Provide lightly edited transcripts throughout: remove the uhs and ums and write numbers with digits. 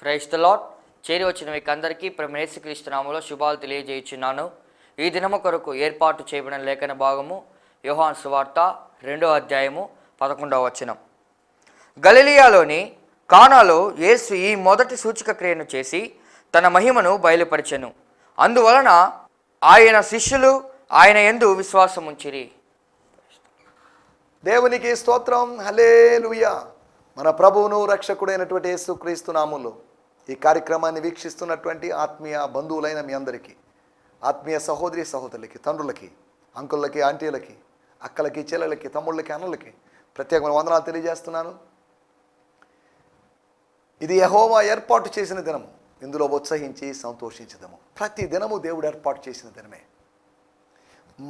క్రైస్త lord చేరి వచ్చిన మీకు అందరికీ యేసుక్రీస్తు నామములో శుభాలు తెలియజేయుచున్నాను. ఈ దినము కొరకు ఏర్పాటు చేయబడిన లేఖన భాగము యోహాను సువార్త 2వ అధ్యాయము 11వ వచనం. గలిలయలోని కానాలో యేసు ఈ మొదటి సూచక క్రియను చేసి తన మహిమను బయలుపరిచెను. అందువలన ఆయన శిష్యులు ఆయన యందు విశ్వాసం ఉంచిరి. దేవునికి స్తోత్రం. హల్లెలూయా. మన ప్రభువును రక్షకుడైనటువంటి యేసుక్రీస్తు నామములో ఈ కార్యక్రమాన్ని వీక్షిస్తున్నటువంటి ఆత్మీయ బంధువులైన మీ అందరికీ, ఆత్మీయ సహోదరి సహోదరులకి, తండ్రులకి, అంకులకి, ఆంటీలకి, అక్కలకి, చెల్లెలకి, తమ్ముళ్ళకి, అన్నలకి ప్రత్యేకమైన వందనాలు తెలియజేస్తున్నాను. ఇది యెహోవా ఏర్పాటు చేసిన దినము, ఇందులో ఉత్సహించి సంతోషించదము. ప్రతి దినము దేవుడు ఏర్పాటు చేసిన దినమే.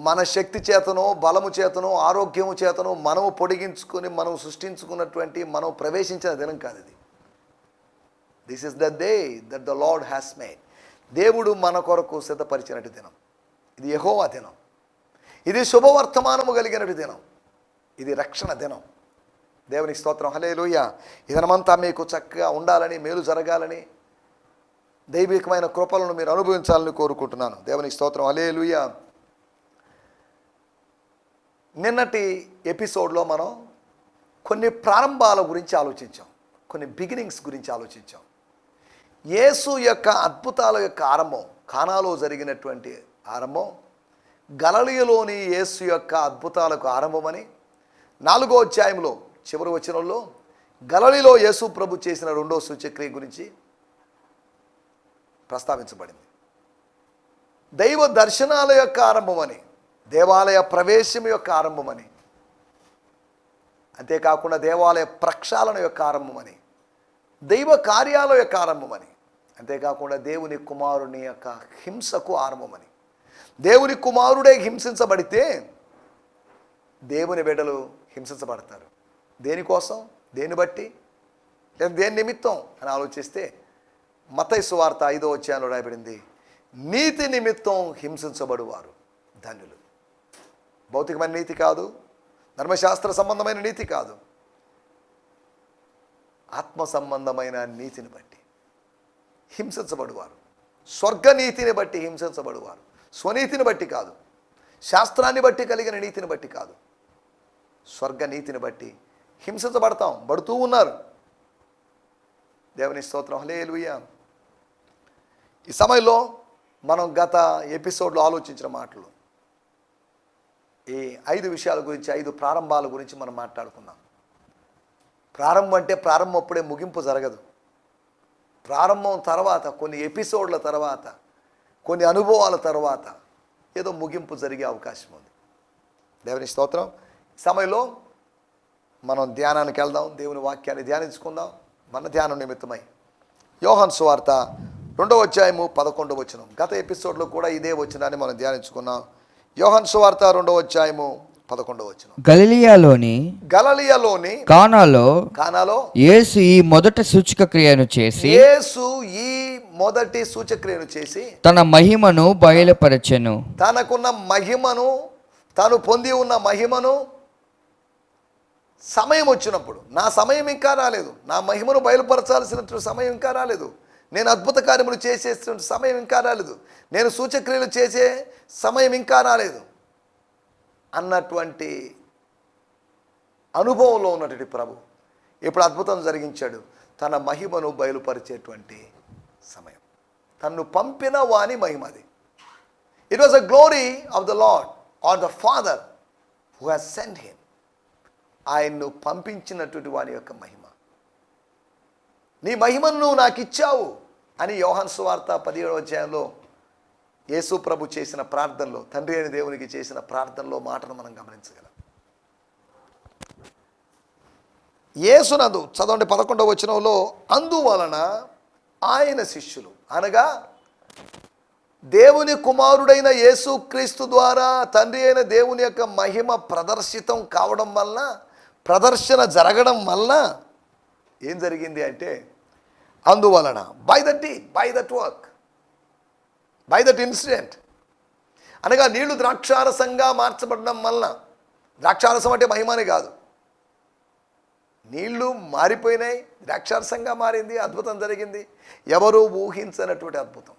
మన శక్తి చేతనో బలము చేతనో ఆరోగ్యము చేతనో మనము పొడిగించుకొని మనం సృష్టించుకున్నటువంటి మనం ప్రవేశించిన దినం కాదు ఇది. This is the day that the lord has made. దేవుడు మన కొరకు సిద్ధపరిచినట్టు దినం. ఇది యెహోవా దినం. ఇది శుభవర్తమానము కలిగినట్టు దినం. ఇది రక్షణ దినం. దేవునికి స్తోత్రం. హల్లెలూయా. ఈ దినమంతా మీకు చక్కగా ఉండాలని, మేలు జరగాలని, దైవికమైన కృపలను మీరు అనుభవించాలని కోరుకుంటున్నాను. దేవునికి స్తోత్రం. హల్లెలూయా. నిన్నటి ఎపిసోడ్లో మనం కొన్ని ప్రారంభాల గురించి ఆలోచించాం, కొన్ని బిగినింగ్స్ గురించి ఆలోచించాం. యేసు యొక్క అద్భుతాల యొక్క ఆరంభం, కానాలో జరిగినటువంటి ఆరంభం, గలిలయలోని యేసు యొక్క అద్భుతాలకు ఆరంభమని 4వ అధ్యాయంలో చివరి వచనంలో గలిలయలో యేసు ప్రభు చేసిన 2వ సూచక్రియ గురించి ప్రస్తావించబడింది. దైవ దర్శనాల యొక్క ఆరంభమని, దేవాలయ ప్రవేశం యొక్క ఆరంభమని, అంతేకాకుండా దేవాలయ ప్రక్షాళన యొక్క ఆరంభమని, దైవ కార్యాల యొక్క ఆరంభమని, అంతేకాకుండా దేవుని కుమారుని యొక్క హింసకు ఆరంభమని. దేవుని కుమారుడే హింసించబడితే దేవుని బిడ్డలు హింసించబడతారు. దేనికోసం, దేన్ని బట్టి, లేదా దేని నిమిత్తం అని ఆలోచిస్తే మత్తయి సువార్త 5వ అధ్యాయంలో రాయబడింది, నీతి నిమిత్తం హింసించబడువారు ధన్యులు. భౌతికమైన నీతి కాదు, ధర్మశాస్త్ర సంబంధమైన నీతి కాదు, ఆత్మ సంబంధమైన నీతిని బట్టి హింసించబడువారు, స్వర్గనీతిని బట్టి హింసించబడువారు. స్వనీతిని బట్టి కాదు, శాస్త్రాన్ని బట్టి కలిగిన నీతిని బట్టి కాదు, స్వర్గనీతిని బట్టి పడుతూ ఉన్నారు. దేవుని స్తోత్రం. హల్లెలూయా. ఈ సమయంలో మనం గత ఎపిసోడ్లో ఆలోచించిన మాటలు, ఈ 5 విషయాల గురించి, 5 ప్రారంభాల గురించి మనం మాట్లాడుకున్నాం. ప్రారంభం అంటే ప్రారంభం అప్పుడే ముగింపు జరగదు. ప్రారంభం తర్వాత, కొన్ని ఎపిసోడ్ల తర్వాత, కొన్ని అనుభవాల తర్వాత ఏదో ముగింపు జరిగే అవకాశం ఉంది. దేవుని స్తోత్రం. ఈ సమయంలో మనం ధ్యానానికి వెళ్దాం, దేవుని వాక్యాన్ని ధ్యానించుకుందాం. మన ధ్యానం నిమిత్తమై యోహాను సువార్త 2వ అధ్యాయము 11వ వచనం. గత ఎపిసోడ్లో కూడా ఇదే వచనాన్ని మనం ధ్యానించుకున్నాం. యోహాను సువార్త 2వ అధ్యాయము 11వ వచనం. గలిలయలోని కానాలో యేసు ఈ మొదటి సూచక క్రియను చేసి తన మహిమను బయలుపరచెను. తనకున్న మహిమను, తాను పొంది ఉన్న మహిమను సమయం వచ్చినప్పుడు, నా సమయం ఇంకా రాలేదు, నా మహిమను బయలుపరచాల్సినటువంటి సమయం ఇంకా రాలేదు, నేను అద్భుత కార్యములు చేసేటువంటి సమయం ఇంకా రాలేదు, నేను సూచక్రియలు చేసే సమయం ఇంకా రాలేదు అన్నటువంటి అనుభవంలో ఉన్నటువంటి ప్రభు ఇప్పుడు అద్భుతం జరిగించాడు. తన మహిమను బయలుపరిచేటువంటి సమయం, తన్ను పంపిన వాని మహిమ అది. It was a glory of the Lord or the father who has sent him. ఆయన్ను పంపించినటువంటి వాని యొక్క మహిమ. నీ మహిమను నువ్వు నాకు ఇచ్చావు అని యోహాను సువార్త 17వ అధ్యాయంలో యేసు ప్రభు చేసిన ప్రార్థనలో, తండ్రి అయిన దేవునికి చేసిన ప్రార్థనలో మాటను మనం గమనించగలం. యేసునందు చదవండి 11వ వచనంలో, అందువలన ఆయన శిష్యులు, అనగా దేవుని కుమారుడైన యేసుక్రీస్తు ద్వారా తండ్రి అయిన దేవుని యొక్క మహిమ ప్రదర్శితం కావడం వలన, ప్రదర్శన జరగడం వలన ఏం జరిగింది అంటే, అందువలన by that work, by that incident, అనగా నీళ్లు ద్రాక్షారసంగా మార్చబడడం వలన, ద్రాక్షారసం అంటే మహిమనే కాదు, నీళ్లు మారిపోయినాయి, ద్రాక్షారసంగా మారింది, అద్భుతం జరిగింది. ఎవరు ఊహించనటువంటి అద్భుతం.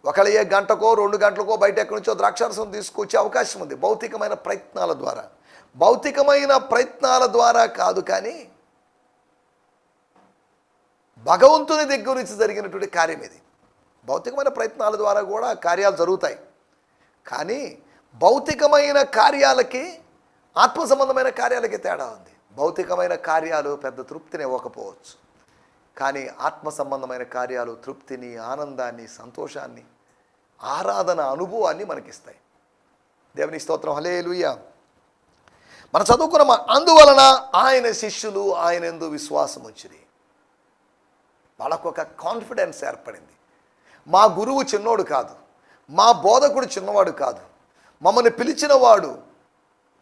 ఒకళ్ళు ఏ గంటకో 2 గంటలకో బయట ఎక్కడి నుంచో ద్రాక్షారసం తీసుకొచ్చే అవకాశం ఉంది, భౌతికమైన ప్రయత్నాల ద్వారా. భౌతికమైన ప్రయత్నాల ద్వారా కాదు, కానీ భగవంతుని దగ్గర నుంచి జరిగినటువంటి కార్యం ఇది. భౌతికమైన ప్రయత్నాల ద్వారా కూడా కార్యాలు జరుగుతాయి, కానీ భౌతికమైన కార్యాలకి ఆత్మ సంబంధమైన కార్యాలకి తేడా ఉంది. భౌతికమైన కార్యాలు పెద్ద తృప్తిని ఇవ్వకపోవచ్చు, కానీ ఆత్మ సంబంధమైన కార్యాలు తృప్తిని, ఆనందాన్ని, సంతోషాన్ని, ఆరాధన అనుభవాన్ని మనకిస్తాయి. దేవుని స్తోత్రం, హల్లెలూయా. మనం చదువుకున్న అందువలన ఆయన శిష్యులు ఆయన యందు విశ్వాసం ఉంచిరి. వాళ్ళకు ఒక కాన్ఫిడెన్స్ ఏర్పడింది. మా గురువు చిన్నోడు కాదు, మా బోధకుడు చిన్నవాడు కాదు, మమ్మల్ని పిలిచినవాడు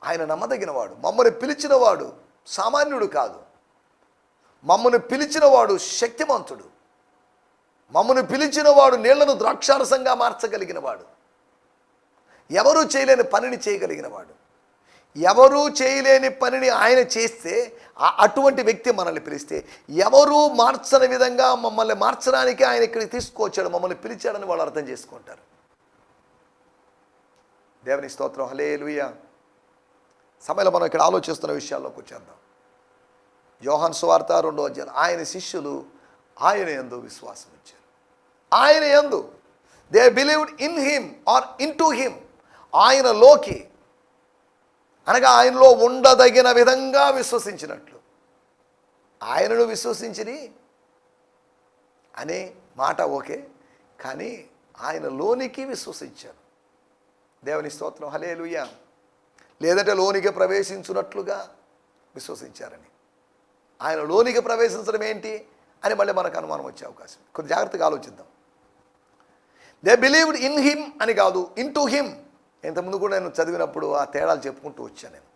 ఆయన నమ్మదగినవాడు, మమ్మల్ని పిలిచినవాడు సామాన్యుడు కాదు, మమ్మల్ని పిలిచినవాడు శక్తిమంతుడు, మమ్మల్ని పిలిచినవాడు నీళ్లను ద్రాక్షారసంగా మార్చగలిగినవాడు, ఎవరూ చేయలేని పనిని చేయగలిగినవాడు. ఎవరూ చేయలేని పనిని ఆయన చేస్తే అటువంటి వ్యక్తి మనల్ని పిలిస్తే, ఎవరూ మార్చని విధంగా మమ్మల్ని మార్చడానికి ఆయన ఇక్కడికి తీసుకొచ్చాడు, మమ్మల్ని పిలిచాడని వాళ్ళు అర్థం చేసుకుంటారు. దేవుని స్తోత్రం, హల్లెలూయా. సమయంలో మనం ఇక్కడ ఆలోచిస్తున్న విషయాల్లోకి వచ్చేద్దాం. యోహాను సువార్త 2వ అధ్యాయం. ఆయన శిష్యులు ఆయన యందు విశ్వాసం ఉంచారు. ఆయన యందు, they believed in him or into him. ఆయనలోకి అనగా ఆయనలో ఉండదగిన విధంగా విశ్వసించినట్లు. ఆయనను విశ్వసించిరి అనే మాట ఓకే, కానీ ఆయనలోనికి విశ్వసించారు. దేవుని స్తోత్రం, హల్లెలూయా. లేదంటే లోనికి ప్రవేశించున్నట్లుగా విశ్వసించారని. ఆయన లోనికి ప్రవేశించడం ఏంటి అని మళ్ళీ మనకు అనుమానం వచ్చే అవకాశం. కొంచెం జాగ్రత్తగా ఆలోచిద్దాం. దే బిలీవ్డ్ ఇన్ హిమ్ అని కాదు, ఇన్ టు హిమ్. ఇంతకుముందు కూడా నేను చదివినప్పుడు ఆ తేడాలు చెప్పుకుంటూ వచ్చాను నేను.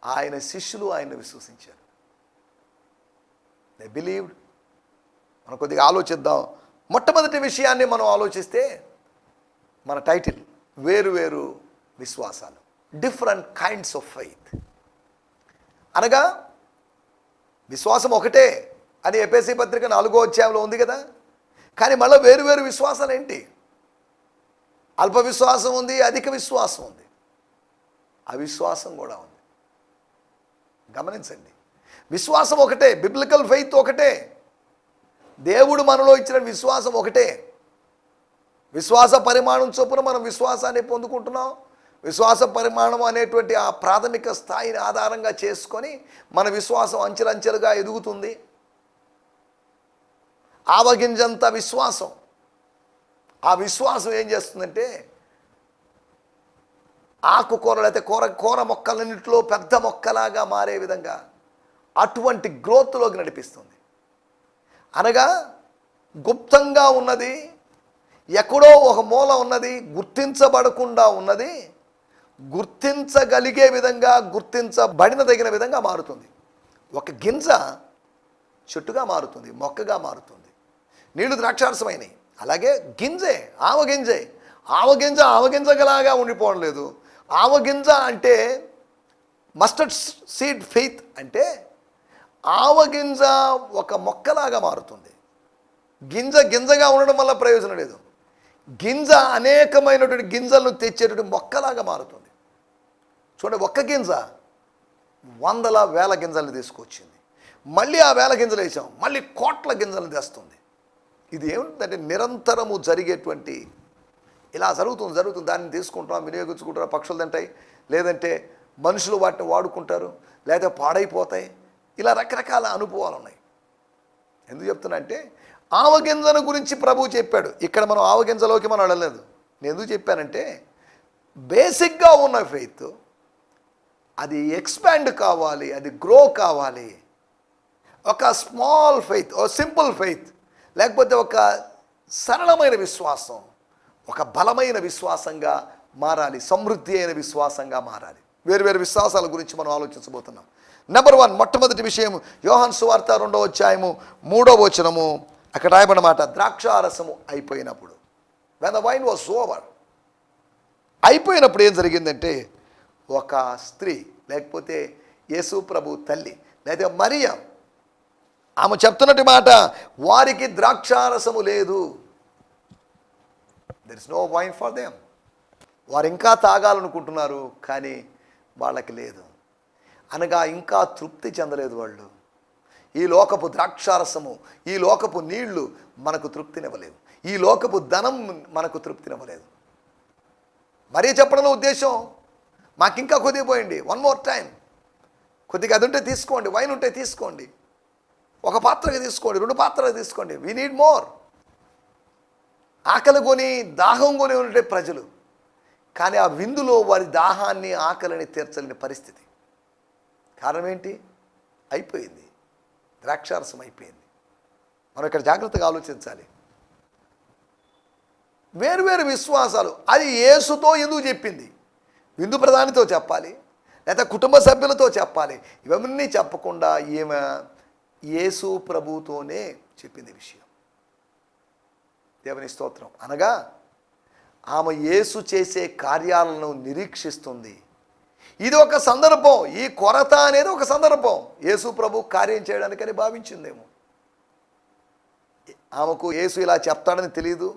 ఆయన శిష్యులు ఆయన విశ్వసించారు. They believed. మనం కొద్దిగా ఆలోచిద్దాం. మొట్టమొదటి విషయాన్ని మనం ఆలోచిస్తే మన టైటిల్ వేరు విశ్వాసాలు, డిఫరెంట్ కైండ్స్ ఆఫ్ ఫెయిత్. అనగా విశ్వాసం ఒకటే అని ఎఫెసీ పత్రిక 4వ అధ్యాయంలో ఉంది కదా, కానీ మళ్ళీ వేరు విశ్వాసాలు ఏంటి? అల్ప విశ్వాసం ఉంది, అధిక విశ్వాసం ఉంది, అవిశ్వాసం కూడా ఉంది. గమనించండి, విశ్వాసం ఒకటే, బిబ్లికల్ ఫెయిత్ ఒకటే, దేవుడు మనలో ఇచ్చిన విశ్వాసం ఒకటే. విశ్వాస పరిమాణం చొప్పున మనం విశ్వాసాన్ని పొందుకుంటున్నాం. విశ్వాస పరిమాణం అనేటువంటి ఆ ప్రాథమిక స్థాయిని ఆధారంగా చేసుకొని మన విశ్వాసం అంచెలంచెలుగా ఎదుగుతుంది. ఆవగింజంత విశ్వాసం. ఆ విశ్వాసం ఏం చేస్తుందంటే ఆకుకూరలు అయితే కూర మొక్కలన్నింటిలో పెద్ద మొక్కలాగా మారే విధంగా అటువంటి గ్రోత్లోకి నడిపిస్తుంది. అనగా గుప్తంగా ఉన్నది, ఎక్కడో ఒక మూల ఉన్నది, గుర్తించబడకుండా ఉన్నది గుర్తించగలిగే విధంగా, గుర్తించబడినదగిన విధంగా మారుతుంది. ఒక గింజ చెట్టుగా మారుతుంది, మొక్కగా మారుతుంది. నీళ్లు ద్రాక్షారసమైనవి. అలాగే గింజే, ఆవగింజగలాగా ఉండిపోవడం లేదు. ఆవగింజ అంటే మస్టర్డ్ సీడ్ ఫెయిత్ అంటే ఆవగింజ ఒక మొక్కలాగా మారుతుంది. గింజగా ఉండడం వల్ల ప్రయోజనం లేదు. గింజ అనేకమైనటువంటి గింజలను తెచ్చేటువంటి మొక్కలాగా మారుతుంది. చూడండి, ఒక్క గింజ 100,000 గింజలను తీసుకొచ్చింది. మళ్ళీ ఆ 1000 గింజలు వేసాం, మళ్ళీ కోట్ల గింజలను తెస్తుంది. ఇది ఏమిటంటే నిరంతరము జరిగేటువంటి, ఇలా జరుగుతుంది. దాన్ని తీసుకుంటాం, వినియోగించుకుంటారు, పక్షులు తింటాయి, లేదంటే మనుషులు వాటిని వాడుకుంటారు, లేదా పాడైపోతాయి. ఇలా రకరకాల అనుభవాలు ఉన్నాయి. ఎందుకు చెప్తున్నా అంటే ఆవగింజను గురించి ప్రభువు చెప్పాడు. ఇక్కడ మనం ఆవగింజలోకి మనం వెళ్ళలేదు. నేను ఎందుకు చెప్పానంటే బేసిక్గా ఉన్న ఫెయిత్ అది ఎక్స్పాండ్ కావాలి, అది గ్రో కావాలి. ఒక స్మాల్ ఫెయిత్, ఒక సింపుల్ ఫెయిత్, లేకపోతే ఒక సరళమైన విశ్వాసం ఒక బలమైన విశ్వాసంగా మారాలి, సమృద్ధి అయిన విశ్వాసంగా మారాలి. వేరు విశ్వాసాల గురించి మనం ఆలోచించబోతున్నాం. నెంబర్ 1, మొట్టమొదటి విషయం యోహాను సువార్త 2వ అధ్యాయము 3వ వచనము. అక్కడ రాయబడిన మాట, ద్రాక్షారసము అయిపోయినప్పుడు, when the wine was over, అయిపోయినప్పుడు ఏం జరిగిందంటే ఒక స్త్రీ, లేకపోతే యేసు ప్రభు తల్లి లేదా మరియ, ఆమె చెప్తున్నట్టు మాట, వారికి ద్రాక్షారసము లేదు. There is no wine for them. వారు ఇంకా తాగాలనుకుంటున్నారు, కానీ వాళ్ళకి లేదు. అనగా ఇంకా తృప్తి చెందలేదు వాళ్ళు. ఈ లోకపు ద్రాక్షారసము, ఈ లోకపు నీళ్లు మనకు తృప్తినివ్వలేవు. ఈ లోకపు ధనం మనకు తృప్తినివ్వలేదు. మరీ చెప్పడంలో ఉద్దేశం, మాకింకా కొద్దిగా పోయండి, 1 more టైం, కొద్దిగా అది ఉంటే తీసుకోండి, వైన్ ఉంటే తీసుకోండి, 1 పాత్రగా తీసుకోండి, 2 పాత్రలు తీసుకోండి, వీ నీడ్ మోర్. ఆకలి కొని దాహం కొని ఉండే ప్రజలు, కానీ ఆ విందులో వారి దాహాన్ని ఆకలిని తీర్చలేని పరిస్థితి. కారణం ఏంటి? అయిపోయింది, ద్రాక్షారసం అయిపోయింది. మనం ఇక్కడ జాగ్రత్తగా ఆలోచించాలి. వేరువేరు విశ్వాసాలు, అది యేసుతో ఎందుకు చెప్పింది? విందు ప్రధానితో చెప్పాలి, లేదా కుటుంబ సభ్యులతో చెప్పాలి. ఇవన్నీ చెప్పకుండా ఈమె యేసు ప్రభుతోనే చెప్పింది విషయం. దేవుని స్తోత్రం. అనగా ఆమె యేసు చేసే కార్యాలను నిరీక్షిస్తుంది. ఇది ఒక సందర్భం, ఈ కొరత అనేది ఒక సందర్భం, యేసు ప్రభు కార్యం చేయడానికని భావించిందేమో. ఆమెకు యేసు ఇలా చెప్తాడని తెలియదు.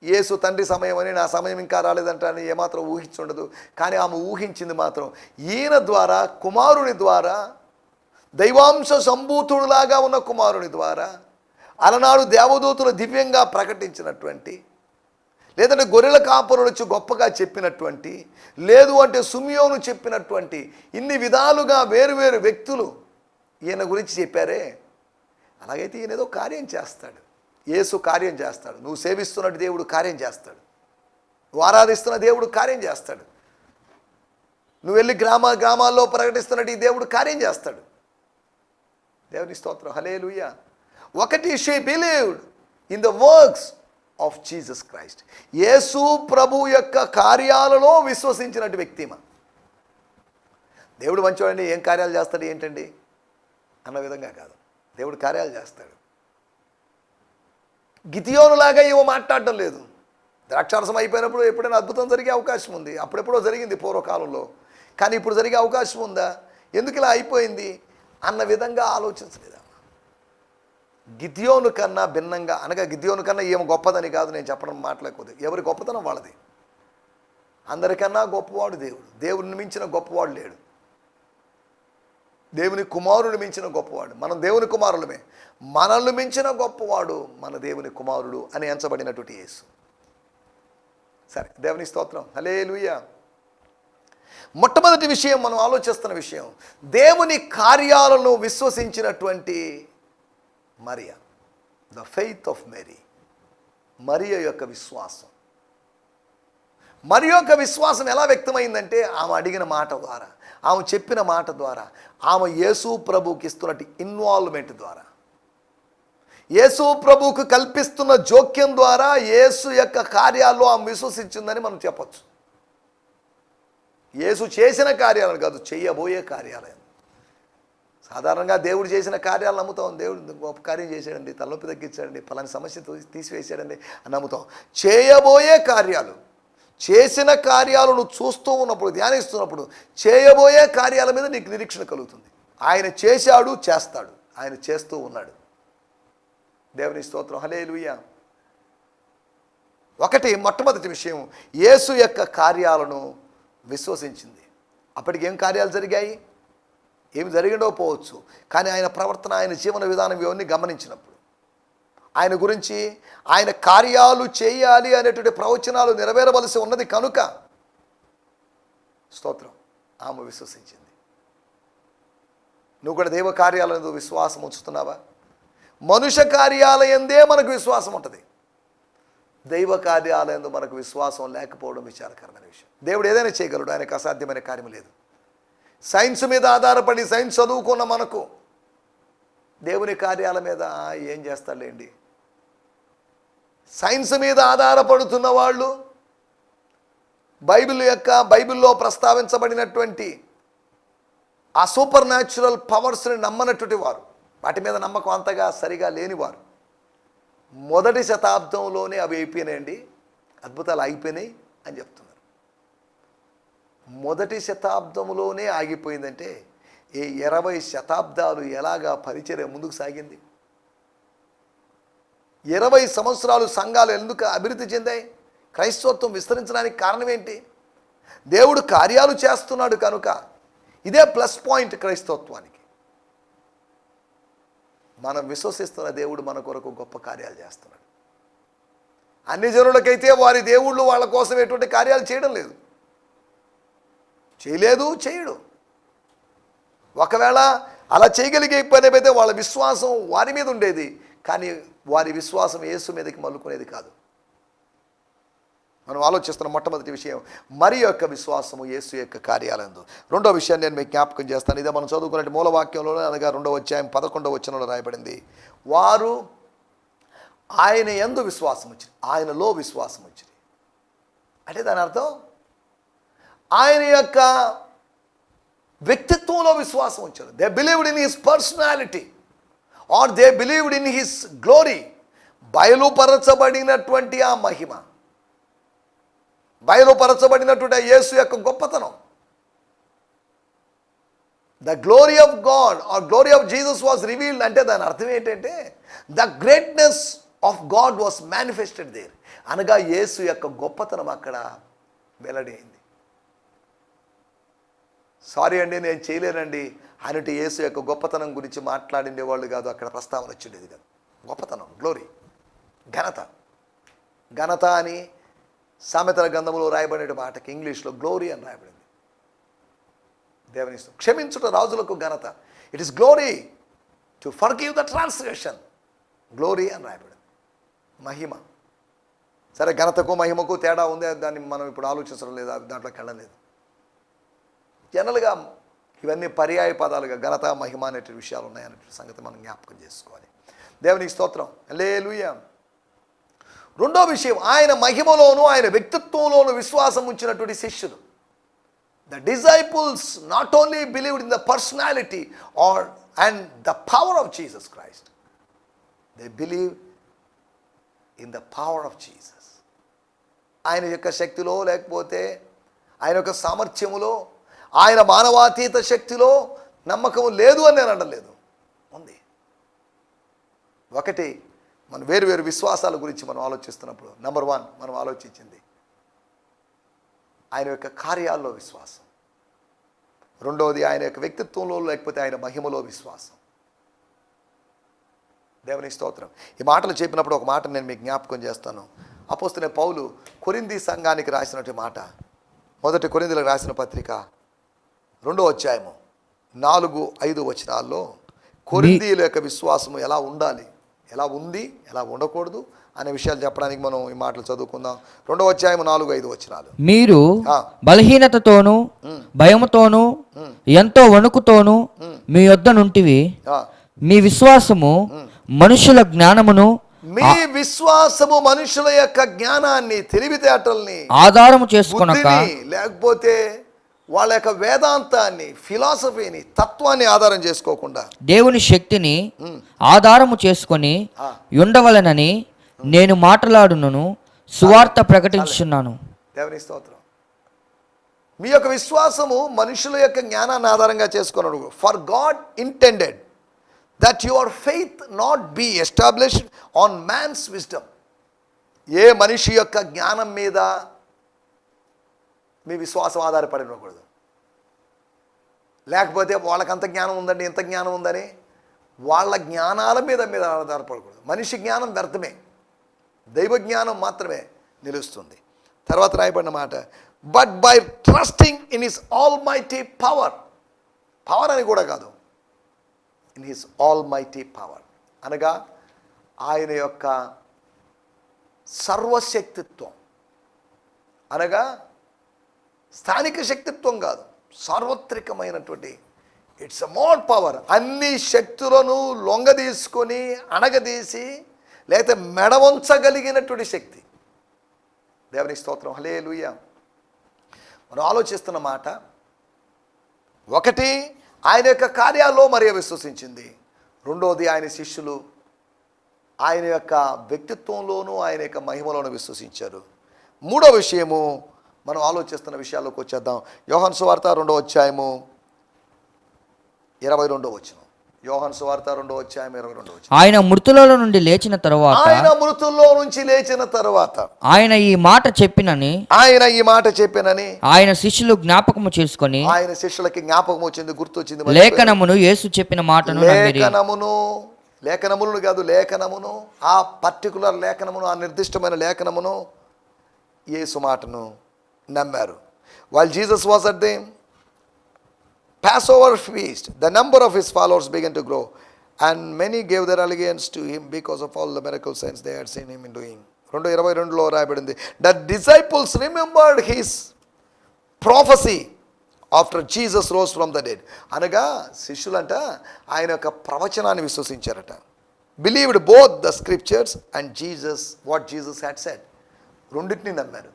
యేసు తండ్రి సమయం అని, నా సమయం ఇంకా రాలేదంటారని ఏమాత్రం ఊహించుండదు. కానీ ఆమె ఊహించింది మాత్రం ఈయన ద్వారా, కుమారుని ద్వారా, దైవాంశ సంభూతుడులాగా ఉన్న కుమారుని ద్వారా, అలనాడు దేవదూతులు దివ్యంగా ప్రకటించినటువంటి, లేదంటే గొర్రెల కాపురులు వచ్చి గొప్పగా చెప్పినటువంటి, లేదు అంటే సుమియోను చెప్పినటువంటి, ఇన్ని విధాలుగా వేరువేరు వ్యక్తులు ఈయన గురించి చెప్పారే. అలాగైతే ఈయన ఏదో కార్యం చేస్తాడు, యేసు కార్యం చేస్తాడు. నువ్వు సేవిస్తున్నట్టు దేవుడు కార్యం చేస్తాడు, నువ్వు ఆరాధిస్తున్న దేవుడు కార్యం చేస్తాడు, నువ్వు వెళ్ళి గ్రామాల్లో ప్రకటిస్తున్నట్టు ఈ దేవుడు కార్యం చేస్తాడు. దేవుని స్తోత్రం, హల్లెలూయా. ఒకటి, she believed in the works of Jesus Christ. యేసు ప్రభు యొక్క కార్యాలలో విశ్వసించినట్టు వ్యక్తిమ. దేవుడు మంచివాడండి, ఏం కార్యాలు చేస్తాడు ఏంటండి అన్న విధంగా కాదు, దేవుడు కార్యాలు చేస్తాడు. గిదియోనులాగా ఏమో మాట్లాడటం లేదు. ద్రాక్షారసం అయిపోయినప్పుడు ఎప్పుడైనా అద్భుతం జరిగే అవకాశం ఉంది, అప్పుడెప్పుడో జరిగింది పూర్వకాలంలో, కానీ ఇప్పుడు జరిగే అవకాశం ఉందా? ఎందుకు ఇలా అయిపోయింది అన్న విధంగా ఆలోచించలేదు. గిద్యోను కన్నా భిన్నంగా, అనగా గిద్యోను కన్నా ఏమో గొప్పదని కాదు నేను చెప్పడం, మాట్లాడకూడదు. ఎవరి గొప్పతనం వాళ్ళది. అందరికన్నా గొప్పవాడు దేవుడు. దేవుడిని మించిన గొప్పవాడు లేడు. దేవుని కుమారుని మించిన గొప్పవాడు. మనం దేవుని కుమారులమే. మనల్ని మించిన గొప్పవాడు మన దేవుని కుమారుడు అని ఎంచబడినటువంటి యేసు. సరే, దేవుని స్తోత్రం, హల్లెలూయా. మొట్టమొదటి విషయం మనం ఆలోచిస్తున్న విషయం, దేవుని కార్యాలను విశ్వసించినటువంటి మరియ, ద ఫెయిత్ ఆఫ్ మేరీ, మరియ యొక్క విశ్వాసం. మరియ యొక్క విశ్వాసం ఎలా వ్యక్తమైందంటే ఆమె అడిగిన మాట ద్వారా, ఆమె చెప్పిన మాట ద్వారా, ఆమె యేసు ప్రభువుకి ఇస్తున్నట్టు ఇన్వాల్వ్మెంట్ ద్వారా, యేసు ప్రభువుకు కల్పిస్తున్న జోక్యం ద్వారా యేసు యొక్క కార్యాల్లో ఆమె విశ్వసించిందని మనం చెప్పచ్చు. యేసు చేసిన కార్యాలను కాదు, చేయబోయే కార్యాలను. సాధారణంగా దేవుడు చేసిన కార్యాలు నమ్ముతాం. దేవుడు గొప్ప కార్యం చేశాడండి, తలనొప్పి తగ్గించాడండి, పలాని సమస్య తీసివేసాడండి అని నమ్ముతాం. చేయబోయే కార్యాలు, చేసిన కార్యాలను చూస్తూ ఉన్నప్పుడు, ధ్యానిస్తున్నప్పుడు చేయబోయే కార్యాల మీద నీకు నిరీక్షణ కలుగుతుంది. ఆయన చేశాడు, చేస్తాడు, ఆయన చేస్తూ ఉన్నాడు. దేవుని స్తోత్రం, హల్లెలూయా. ఒకటి, మొట్టమొదటి విషయం, యేసు యొక్క కార్యాలను విశ్వసించింది. అప్పటికి ఏం కార్యాలు జరిగాయి? ఏమి జరిగిండో పోవచ్చు, కానీ ఆయన ప్రవర్తన, ఆయన జీవన విధానం ఇవన్నీ గమనించినప్పుడు, ఆయన గురించి, ఆయన కార్యాలు చేయాలి అనేటువంటి ప్రవచనాలు నెరవేరవలసి ఉన్నది కనుక స్తోత్రం, ఆమె విశ్వసించింది. నువ్వు కూడా దైవ కార్యాలందు విశ్వాసం ఉంచుతున్నావా? మనుష్య కార్యాలయందే మనకు విశ్వాసం ఉంటుంది, దైవ కార్యాలయందు మనకు విశ్వాసం లేకపోవడం విచారకరమైన విషయం. దేవుడు ఏదైనా చేయగలడు, ఆయనకు అసాధ్యమైన కార్యం లేదు. సైన్స్ మీద ఆధారపడి సైన్స్ చదువుకున్న మనకు దేవుని కార్యాల మీద ఏం చేస్తాడులేండి. సైన్స్ మీద ఆధారపడుతున్న వాళ్ళు, బైబిల్లో ప్రస్తావించబడినటువంటి ఆ సూపర్ న్యాచురల్ పవర్స్ని నమ్మనటువంటి వారు, వాటి మీద నమ్మకం అంతగా సరిగా లేనివారు, మొదటి శతాబ్దంలోనే అవి అయిపోయినాయండి, అద్భుతాలు అయిపోయినాయి అని చెప్తున్నారు. మొదటి శతాబ్దంలోనే ఆగిపోయిందంటే ఈ 20 శతాబ్దాలు ఎలాగా పరిచర్య ముందుకు సాగింది? 20 సంవత్సరాలు సంఘాలు ఎందుకు అభివృద్ధి చెందాయి? క్రైస్తవత్వం విస్తరించడానికి కారణం ఏంటి? దేవుడు కార్యాలు చేస్తున్నాడు కనుక. ఇదే ప్లస్ పాయింట్ క్రైస్తవత్వానికి. మనం విశ్వసిస్తున్న దేవుడు మన కొరకు గొప్ప కార్యాలు చేస్తున్నాడు. అన్ని జనులకైతే వారి దేవుళ్ళు వాళ్ళ కోసం ఎటువంటి కార్యాలు చేయడం లేదు, చేయడు. ఒకవేళ అలా చేయగలిగే పని అయితే వాళ్ళ విశ్వాసం వారి మీద ఉండేది, కానీ వారి విశ్వాసం యేసు మీదకి మల్లుకునేది కాదు. మనం ఆలోచిస్తున్న మొట్టమొదటి విషయం మరి యొక్క విశ్వాసము యేసు యొక్క కార్యాలందు. రెండో విషయాన్ని నేను మీకు జ్ఞాపకం చేస్తాను. ఇదే మనం చదువుకునే మూలవాక్యంలోనే, అనగా 2వ అధ్యాయం 11వ వచనంలో రాయబడింది, వారు ఆయన యందు విశ్వాసం వచ్చింది, ఆయనలో విశ్వాసం వచ్చింది. అంటే దాని అర్థం ఆయన యొక్క వ్యక్తిత్వంలో విశ్వాసం ఉంచారు. They believed in his personality or they believed in his glory. బయలుపరచబడినటువంటి ఆ మహిమ, బయలుపరచబడినటువంటి ఆ యేసు యొక్క గొప్పతనం. The glory of God or glory of Jesus was revealed. అంటే దాని అర్థం ఏంటంటే the greatness of God was manifested there. అనగా యేసు యొక్క గొప్పతనం అక్కడ వెల్లడి అయింది. సారీ అండి, నేను చేయలేనండి అంటే యేసు యొక్క గొప్పతనం గురించి మాట్లాడిండే వాళ్ళు కాదు, అక్కడ ప్రస్తావన వచ్చిండేది కాదు. గొప్పతనం, గ్లోరీ, ఘనత అని సామెతల గ్రంథంలో రాయబడిన మాటకి ఇంగ్లీష్లో గ్లోరీ అని రాయబడింది. దేవుని క్షమించుట రాజులకు ఘనత. It is glory to forgive the transgression. Glory అని రాయబడింది. మహిమ. సరే, ఘనతకు మహిమకు తేడా ఉంది, దాన్ని మనం ఇప్పుడు ఆలోచించడం లేదు, దాంట్లోకి వెళ్ళలేదు. జనరల్గా ఇవన్నీ పర్యాయ పదాలుగా ఘనత మహిమ అనే విషయాలు ఉన్నాయనే సంగతి మనం జ్ఞాపకం చేసుకోవాలి. దేవునికి స్తోత్రం, హల్లెలూయా. రెండో విషయం, ఆయన మహిమలోను ఆయన వ్యక్తిత్వంలోను విశ్వాసం ఉంచినటువంటి శిష్యులు. The disciples not only believed in the personality or and the power of Jesus Christ, they believe in the power of Jesus. ఆయన యొక్క శక్తిలో, లేకపోతే ఆయన యొక్క సామర్థ్యములో, ఆయన మానవాతీత శక్తిలో నమ్మకం లేదు అని నేను అనలేదు, ఉంది. ఒకటి, మనం వేరు విశ్వాసాల గురించి మనం ఆలోచిస్తున్నప్పుడు నెంబర్ 1 మనం ఆలోచించింది ఆయన యొక్క కార్యాల్లో విశ్వాసం. రెండవది ఆయన యొక్క వ్యక్తిత్వంలో, లేకపోతే ఆయన మహిమలో విశ్వాసం. దేవుని స్తోత్రం. ఈ మాటలు చెప్పినప్పుడు ఒక మాట నేను మీకు జ్ఞాపకం చేస్తాను. అపోస్తలుడైన పౌలు కొరింథీ సంఘానికి రాసినటువంటి మాట, 1 కొరింథీయులకు రాసిన పత్రిక 2వ అధ్యాయము 4-5 వచనాల్లో కొరింథీయుల యొక్క విశ్వాసము ఎలా ఉండాలి, ఎలా ఉంది, ఎలా ఉండకూడదు అనే విషయాలు చెప్పడానికి మనం ఈ మాటలు చదువుకుందాం. 2వ అధ్యాయం 4-5 వచనాలు. మీరు బలహీనతతోనూ భయముతోనూ ఎంతో వణుకుతోనూ మీ యొద్ద నుంటివి. మీ విశ్వాసము మనుషుల జ్ఞానమును, మీ విశ్వాసము మనుషుల యొక్క జ్ఞానాన్ని, తెలివితేటల్ని ఆధారము చేసుకొనక, లేకపోతే వాళ్ళ యొక్క వేదాంతాన్ని, ఫిలాసఫీని, తత్వాన్ని ఆధారం చేసుకోకుండా దేవుని శక్తిని ఆధారము చేసుకొని ఉండవలెనని నేను మాట్లాడునను సువార్త ప్రకటించున్నాను. దేవుని స్తోత్రం. మీ యొక్క విశ్వాసము మనుషుల యొక్క జ్ఞానాన్ని ఆధారంగా చేసుకున్నాడు. For God intended that your faith not be established on man's wisdom. ఏ మనిషి యొక్క జ్ఞానం మీద మీ విశ్వాసం ఆధారపడి ఉండకూడదు. లేకపోతే వాళ్ళకంత జ్ఞానం ఉందండి, ఇంత జ్ఞానం ఉందని వాళ్ళ జ్ఞానాల మీద ఆధారపడకూడదు. మనిషి జ్ఞానం వ్యర్థమే, దైవ జ్ఞానం మాత్రమే నిలుస్తుంది. తర్వాత రాయబడిన మాట, but by trusting in his all mighty power. Power అని కూడా కాదు, in his all mighty power అనగా ఆయన యొక్క సర్వశక్తిత్వం. అనగా స్థానిక శక్తిత్వం కాదు, సార్వత్రికమైనటువంటి, ఇట్స్ అ మోర్ పవర్. అన్ని శక్తులను లొంగదీసుకొని అణగదీసి లేకపోతే మెడవంచగలిగినటువంటి శక్తి. దేవుని స్తోత్రం, హల్లెలూయా. మనం ఆలోచిస్తున్న మాట, ఒకటి ఆయన యొక్క కార్యాల్లో మరియ విశ్వసించింది. రెండోది ఆయన శిష్యులు ఆయన యొక్క వ్యక్తిత్వంలోనూ ఆయన యొక్క మహిమలోనూ విశ్వసించారు. మూడో విషయము, మనం ఆలోచిస్తున్న విషయాల్లోకి వచ్చేద్దాం. యోహాను సువార్త 2వ అధ్యాయము 22వ వచనం. యోహాను సువార్త 2వ అధ్యాయం 22వ వచనం. ఆయన మృతులలో నుండి లేచిన తరువాత ఆయన మృతుల్లో నుంచి లేచిన తరువాత ఆయన ఈ మాట చెప్పినని ఆయన శిష్యులు జ్ఞాపకము చేసుకొని ఆయన శిష్యులకి జ్ఞాపకం వచ్చింది, గుర్తొచ్చింది. లేఖనమును యేసు చెప్పిన మాటను నమ్మిరి. లేఖనములను కాదు, లేఖనమును, ఆ పర్టికులర్ లేఖనమును, ఆ నిర్దిష్టమైన లేఖనమును, యేసు మాటను నమ్మారు. While Jesus was at the Passover feast, the number of his followers began to grow, and many gave their allegiance to him because of all the miracle signs they had seen him in doing. 2:22లో రాయబడింది, the disciples remembered his prophecy after Jesus rose from the dead. అనగా శిష్యులంట ఆయన యొక్క ప్రవచనాన్ని విశ్వసించారట. Believed both the scriptures and Jesus, what Jesus had said. రెండింటిని నమ్మారు,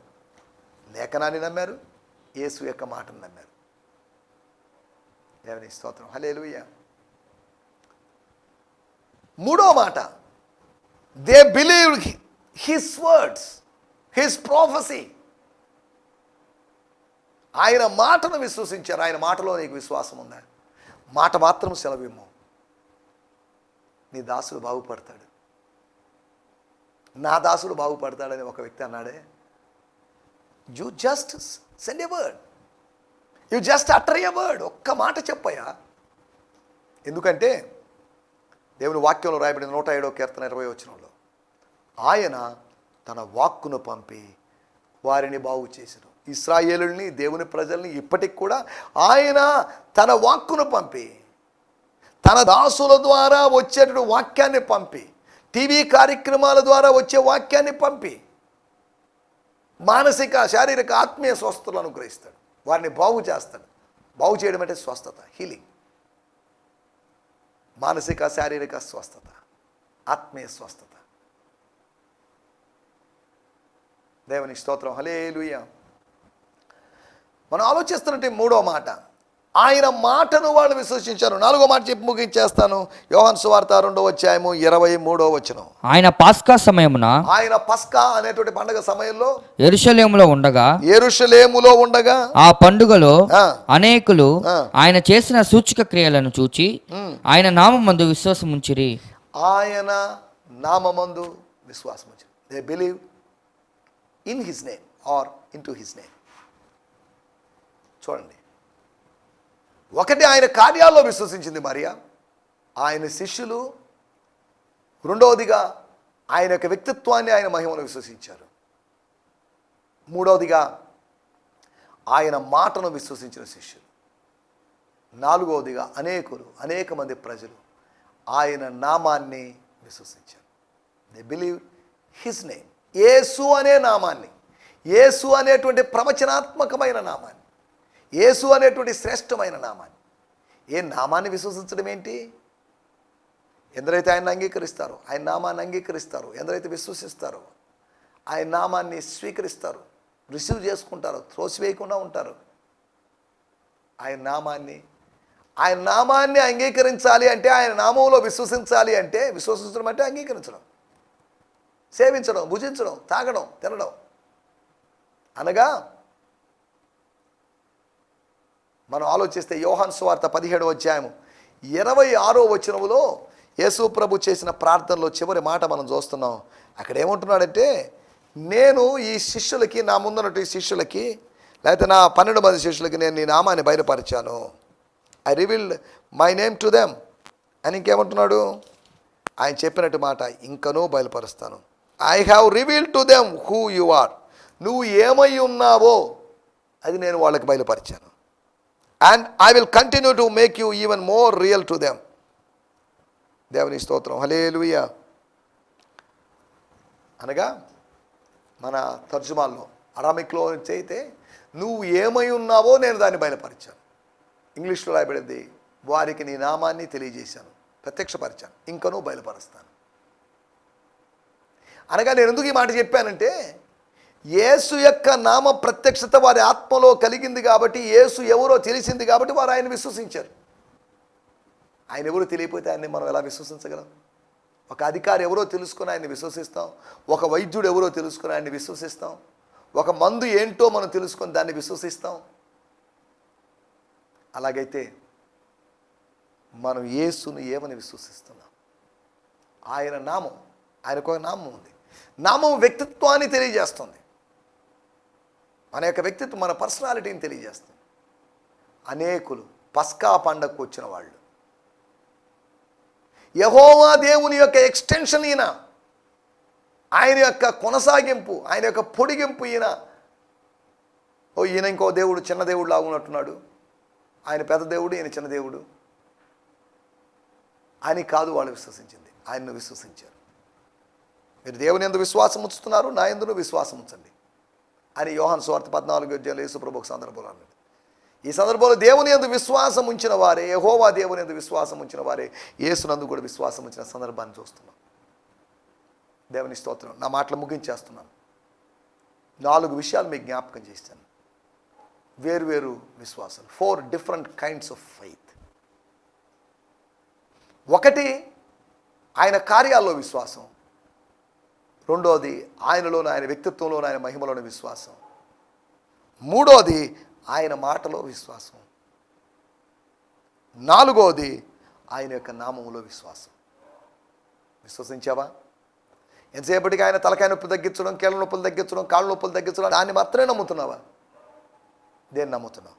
లేఖనాన్ని నమ్మారు, యేసు యొక్క మాటను నమ్మారు. దేవుని స్తోత్రం, హల్లెలూయా. మూడో మాట, they believed his words, his ప్రొఫెసీ. ఆయన మాటను విశ్వసించారు. ఆయన మాటలో నీకు విశ్వాసం ఉందా? మాట మాత్రం సెలవిమ్ము, నీ దాసుడు బాగుపడతాడు, నా దాసుడు బాగుపడతాడని ఒక వ్యక్తి అన్నాడే. You just send a word, you just utter a word. ఒక్క మాట చెప్పయ్యా. ఎందుకంటే దేవుని వాక్యంలో రాయబడిన 107వ కీర్తన 20వ వచనంలో, ఆయన తన వాక్కును పంపి వారిని బాగు చేశారు. ఇశ్రాయేలుని, దేవుని ప్రజల్ని ఇప్పటికి కూడా ఆయన తన వాక్కును పంపి, తన దాసుల ద్వారా వచ్చేటువంటి వాక్యాన్ని పంపి, టీవీ కార్యక్రమాల ద్వారా వచ్చే వాక్యాన్ని పంపి మానసిక, శారీరక, ఆత్మీయ స్వస్థతలు అనుగ్రహిస్తాడు. వారిని బాగు చేస్తాడు. బాగు చేయడం అంటే స్వస్థత, హీలింగ్. మానసిక, శారీరక స్వస్థత, ఆత్మీయ స్వస్థత. దేవుని స్తోత్రం, హల్లెలూయా. మనం ఆలోచిస్తున్నట్టు మూడో మాట, ఆయన మాటను వాళ్ళు విశ్వసించారు. నాలుగో మాట చెప్పి ముగించేస్తాను. యోహాను సువార్త 2వ అధ్యాయము 23వ వచనం. ఆయన పాస్కా సమయమున, ఆయన పస్కా అనేటువంటి పండుగ సమయంలో యెరూషలేములో ఉండగా ఆ పండుగలో అనేకులు ఆయన చేసిన సూచక క్రియలను చూచి ఆయన నామమందు విశ్వాసం ఉంచిరి. ఆయన నామమందు విశ్వాసం ఉంచిరి. They believe in his name or into his name. చూడండి, ఒకటి ఆయన కార్యాల్లో విశ్వసించింది మరియా, ఆయన శిష్యులు. రెండవదిగా ఆయన యొక్క వ్యక్తిత్వాన్ని, ఆయన మహిమను విశ్వసించారు. మూడవదిగా ఆయన మాటను విశ్వసించిన శిష్యులు. నాలుగవదిగా అనేక మంది ప్రజలు ఆయన నామాన్ని విశ్వసించారు. They believe his name. యేసు అనే నామాన్ని, యేసు అనేటువంటి ప్రవచనాత్మకమైన నామాన్ని, యేసు అనేటువంటి శ్రేష్టమైన నామాన్ని. ఏ నామాన్ని విశ్వసించడం ఏంటి? ఎందరైతే ఆయన అంగీకరిస్తారో, ఆయన నామాన్ని అంగీకరిస్తారో, ఎందరైతే విశ్వసిస్తారో, ఆయన నామాన్ని స్వీకరిస్తారు, రిసీవ్ చేసుకుంటారు, త్రోసివేయకుండా ఉంటారు. ఆయన నామాన్ని అంగీకరించాలి అంటే, ఆయన నామంలో విశ్వసించాలి అంటే, విశ్వసించడం అంటే అంగీకరించడం, సేవించడం, భుజించడం, తాగడం, తినడం. అనగా మనం ఆలోచిస్తే యోహాను సువార్త 17వ అధ్యాయము 26వ వచనములో యేసు ప్రభు చేసిన ప్రార్థనలో చివరి మాట మనం చూస్తున్నాం. అక్కడ ఏమంటున్నాడంటే, నేను ఈ శిష్యులకి, నా ముందున్నట్టు ఈ శిష్యులకి, లేకపోతే నా 12 మంది శిష్యులకి నేను నీ నామాన్ని బయలుపరిచాను. I revealed my name to them అని. ఇంకేమంటున్నాడు? ఆయన చెప్పినట్టు మాట ఇంకనూ బయలుపరుస్తాను. I have revealed to them who you are. నువ్వు ఏమై ఉన్నావో అది నేను వాళ్ళకి బయలుపరిచాను. And I will continue to make you even more real to them. దేవుని స్తోత్రం, హల్లెలూయా. అనగా మన తర్జుమాల్లో, అరామిక్లో అయితే నువ్వు ఏమై ఉన్నావో నేను దాన్ని బయలుపరిచాను. ఇంగ్లీష్లో రాయబడింది, వారికి నీ నామాన్ని తెలియజేశాను, ప్రత్యక్షపరిచాను, ఇంకనూ బయలుపరుస్తాను. అనగా నేను ఎందుకు ఈ మాట చెప్పానంటే, యేసు యొక్క నామ ప్రత్యక్షత వారి ఆత్మలో కలిగింది కాబట్టి, యేసు ఎవరో తెలిసింది కాబట్టి వారు ఆయన విశ్వసించారు. ఆయన ఎవరో తెలియకపోతే ఆయన్ని మనం ఎలా విశ్వసించగలం? ఒక అధికారి ఎవరో తెలుసుకుని ఆయన్ని విశ్వసిస్తాం, ఒక వైద్యుడు ఎవరో తెలుసుకుని ఆయన్ని విశ్వసిస్తాం, ఒక మందు ఏంటో మనం తెలుసుకొని దాన్ని విశ్వసిస్తాం. అలాగైతే మనం యేసును ఏమని విశ్వసిస్తున్నాం? ఆయన నామం, ఆయనకు ఒక నామం ఉంది. నామం వ్యక్తిత్వాన్ని తెలియజేస్తుంది. మన యొక్క వ్యక్తిత్వం, మన పర్సనాలిటీని తెలియజేస్తుంది. అనేకులు పస్కా పండగకు వచ్చిన వాళ్ళు యెహోవా దేవుని యొక్క ఎక్స్టెన్షన్ ఈయన, ఆయన యొక్క కొనసాగింపు, ఆయన యొక్క పొడిగింపు ఈయన. ఈయన ఇంకో దేవుడు, చిన్న దేవుడు లాగా ఉన్నట్టున్నాడు, ఆయన పెద్ద దేవుడు, ఈయన చిన్న దేవుడు అని కాదు వాళ్ళు విశ్వసించింది. ఆయన్ను విశ్వసించారు. మీరు దేవుని యందు విశ్వాసం ఉంచుతున్నారు, నా యందును విశ్వాసం ఉంచండి అని యోహాను సువార్త 14 యేసు ప్రభు ఒక సందర్భంలో అన్నాడు. ఈ సందర్భంలో దేవుని యందు విశ్వాసం ఉంచిన వారే, యెహోవా దేవుని యందు విశ్వాసం ఉంచిన వారే యేసునందు కూడా విశ్వాసం ఉంచిన సందర్భాన్ని చూస్తున్నాం. దేవుని స్తోత్రం. నా మాటలు ముగించేస్తున్నాను. 4 విషయాలు మీకు జ్ఞాపకం చేస్తాను. వేరు విశ్వాసాలు, 4 డిఫరెంట్ కైండ్స్ ఆఫ్ ఫెయిత్. ఒకటి ఆయన కార్యాల్లో విశ్వాసం, రెండోది ఆయనలోని, ఆయన వ్యక్తిత్వంలోని, ఆయన మహిమలోని విశ్వాసం, మూడోది ఆయన మాటలో విశ్వాసం, నాలుగోది ఆయన యొక్క నామములో విశ్వాసం. విశ్వసించావా? ఎంతసేపటికి ఆయన తలకాయ నొప్పి తగ్గించడం, కీళ్ళ నొప్పులు తగ్గించడం, కాళ్ళ నొప్పులు తగ్గించడం, దాన్ని మాత్రమే నమ్ముతున్నావా? దేన్ని నమ్ముతున్నావు?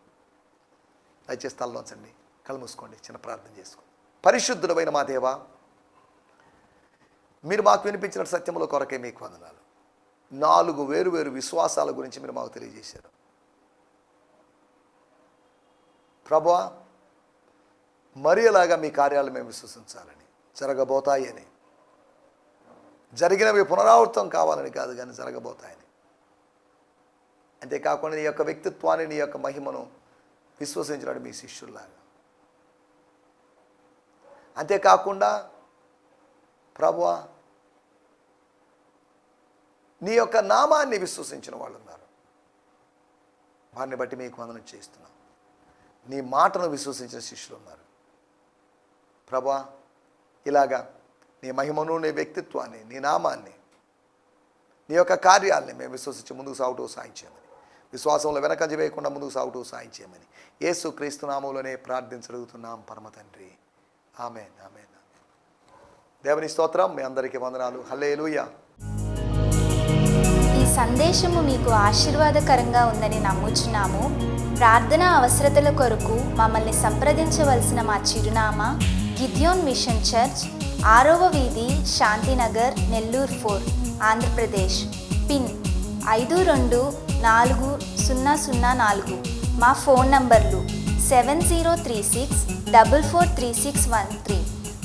దయచేసి తలలోంచండి, కళ్ళు మూసుకోండి, చిన్న ప్రార్థన చేసుకోండి. పరిశుద్ధుడమైన మా దేవా, మీరు మాకు వినిపించిన సత్యముల కొరకే మీకు వందనాలు. 4 వేరు విశ్వాసాల గురించి మీరు మాకు తెలియజేశారు ప్రభువా. మరి అలాగా మీ కార్యాలు మేము విశ్వసించాలని, జరగబోతాయని, జరిగినవి పునరావృతం కావాలని కాదు కానీ జరగబోతాయని. అంతేకాకుండా నీ యొక్క వ్యక్తిత్వాన్ని, నీ యొక్క మహిమను విశ్వసించినాడు మీ శిష్యుల్లాగా. అంతేకాకుండా ప్రభువా, నీ యొక్క నామాన్ని విశ్వసించిన వాళ్ళు ఉన్నారు. వారిని బట్టి మీకు వందనం చేస్తున్నాం. నీ మాటను విశ్వసించిన శిష్యులు ఉన్నారు ప్రభువా. ఇలాగా నీ మహిమను, నీ వ్యక్తిత్వాన్ని, నీ నామాన్ని, నీ యొక్క కార్యాలని మేము విశ్వసించి ముందుకు సాగుతూ సాయం చేయమని, విశ్వాసంలో వెనకంజ వేయకుండా ముందుకు సాగుతూ సాయం చేయమని యేసు క్రీస్తు నామములోనే ప్రార్థించగలుగుతున్నాం పరమ తండ్రి. ఆమేన్, ఆమేన్, ఆమేన్. దేవుని స్తోత్రం. మీ అందరికీ వందనాలు. హల్లెలూయా. ఈ సందేశము మీకు ఆశీర్వాదకరంగా ఉందని నమ్ముచున్నాము. ప్రార్థనా అవసరతల కొరకు మమ్మల్ని సంప్రదించవలసిన మా చిరునామా గిద్యోన్ మిషన్ చర్చ్, 6వ వీధి, శాంతినగర్, నెల్లూరు 4, ఆంధ్రప్రదేశ్. పిన్ 524004. మా ఫోన్ నంబర్లు 7036443613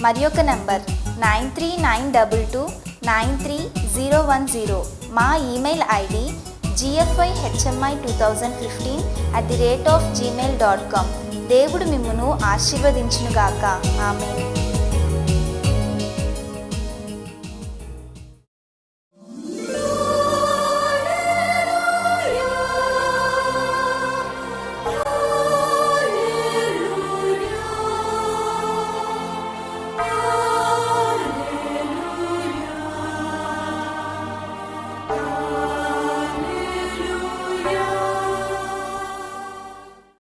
మరి ఒక నంబర్ 9392293010. మా ఈమెయిల్ ఐడి gfihmi2015@gmail.com. దేవుడు మిమ్మును ఆశీర్వదించునుగాక. ఆమేన్.